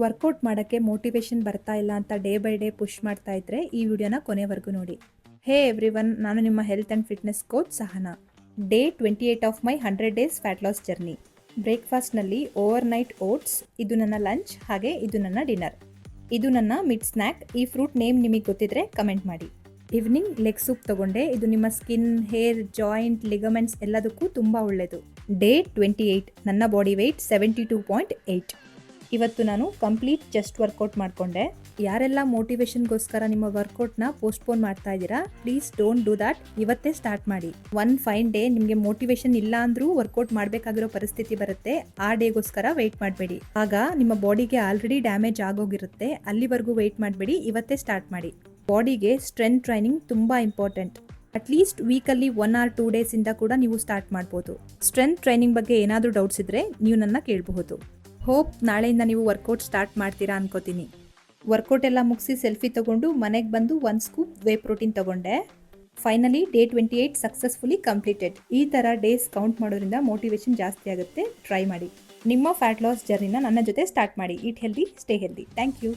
Workout ಮಾಡೋಕ್ಕೆ motivation ಬರ್ತಾ ಇಲ್ಲ ಅಂತ ಡೇ ಬೈ ಡೇ ಪುಷ್ ಮಾಡ್ತಾ ಇದ್ರೆ ಈ ವಿಡಿಯೋನ ಕೊನೆವರೆಗೂ ನೋಡಿ. ಹೇ ಎವ್ರಿವನ್, ನಾನು ನಿಮ್ಮ health and fitness coach Sahana. Day 28 of my 100 days fat loss journey. ಬ್ರೇಕ್ಫಾಸ್ಟ್ನಲ್ಲಿ ಓವರ್ ನೈಟ್ ಓಟ್ಸ್, ಇದು ನನ್ನ ಲಂಚ್, ಹಾಗೆ ಇದು ನನ್ನ ಡಿನ್ನರ್. ಇದು ನನ್ನ ಮಿಡ್ ಸ್ನ್ಯಾಕ್. ಈ ಫ್ರೂಟ್ ನೇಮ್ ನಿಮಗೆ ಗೊತ್ತಿದ್ರೆ ಕಮೆಂಟ್ ಮಾಡಿ. ಈವ್ನಿಂಗ್ ಲೆಗ್ ಸೂಪ್ ತಗೊಂಡೆ. ಇದು ನಿಮ್ಮ ಸ್ಕಿನ್, ಹೇರ್, ಜಾಯಿಂಟ್, ಲಿಗಮೆಂಟ್ಸ್ ಎಲ್ಲದಕ್ಕೂ ತುಂಬ ಒಳ್ಳೆಯದು. ಡೇ 28, ನನ್ನ ಬಾಡಿ ವೆಯ್ಟ್ 72.8. ಇವತ್ತು ನಾನು ಕಂಪ್ಲೀಟ್ ಚೆಸ್ಟ್ ವರ್ಕೌಟ್ ಮಾಡಿಕೊಂಡೆ. ಯಾರೆಲ್ಲ ಮೋಟಿವೇಶನ್ಗೋಸ್ಕರ ನಿಮ್ಮ ವರ್ಕೌಟ್ನ ಪೋಸ್ಟ್ಪೋನ್ ಮಾಡ್ತಾ ಇದ್ದೀರಾ, ಪ್ಲೀಸ್ ಡೋಂಟ್ ಡೂ ದ್ಯಾಟ್. ಇವತ್ತೇ ಸ್ಟಾರ್ಟ್ ಮಾಡಿ. ಒನ್ ಫೈನ್ ಡೇ ನಿಮಗೆ ಮೋಟಿವೇಶನ್ ಇಲ್ಲ ಅಂದ್ರೂ ವರ್ಕೌಟ್ ಮಾಡಬೇಕಾಗಿರೋ ಪರಿಸ್ಥಿತಿ ಬರುತ್ತೆ. ಆ ಡೇಗೋಸ್ಕರ ವೆಯ್ಟ್ ಮಾಡಬೇಡಿ. ಆಗ ನಿಮ್ಮ ಬಾಡಿಗೆ ಆಲ್ರೆಡಿ ಡ್ಯಾಮೇಜ್ ಆಗೋಗಿರುತ್ತೆ. ಅಲ್ಲಿವರೆಗೂ ವೆಯ್ಟ್ ಮಾಡಬೇಡಿ, ಇವತ್ತೇ ಸ್ಟಾರ್ಟ್ ಮಾಡಿ. ಬಾಡಿಗೆ ಸ್ಟ್ರೆಂತ್ ಟ್ರೈನಿಂಗ್ ತುಂಬ ಇಂಪಾರ್ಟೆಂಟ್. ಅಟ್ಲೀಸ್ಟ್ ವೀಕಲ್ಲಿ 1 or 2 ಡೇಸಿಂದ ಕೂಡ ನೀವು ಸ್ಟಾರ್ಟ್ ಮಾಡ್ಬೋದು. ಸ್ಟ್ರೆಂತ್ ಟ್ರೈನಿಂಗ್ ಬಗ್ಗೆ ಏನಾದರೂ ಡೌಟ್ಸ್ ಇದ್ದರೆ ನೀವು ನನ್ನ ಕೇಳಬಹುದು. ಹೋಪ್ ನಾಳೆಯಿಂದ ನೀವು ವರ್ಕೌಟ್ ಸ್ಟಾರ್ಟ್ ಮಾಡ್ತೀರಾ ಅನ್ಕೋತೀನಿ. ವರ್ಕೌಟ್ ಎಲ್ಲ ಮುಗಿಸಿ ಸೆಲ್ಫಿ ತಗೊಂಡು ಮನೆಗೆ ಬಂದು 1 ಸ್ಕೂಪ್ ವೇ ಪ್ರೋಟೀನ್ ತಗೊಂಡೆ. Finally day 28 successfully completed. ಈ ಥರ ಡೇಸ್ ಕೌಂಟ್ ಮಾಡೋದ್ರಿಂದ ಮೋಟಿವೇಶನ್ ಜಾಸ್ತಿ ಆಗುತ್ತೆ. ಟ್ರೈ ಮಾಡಿ. ನಿಮ್ಮ ಫ್ಯಾಟ್ ಲಾಸ್ ಜರ್ನಿನ ನನ್ನ ಜೊತೆ ಸ್ಟಾರ್ಟ್ ಮಾಡಿ. Eat healthy, stay healthy. Thank you.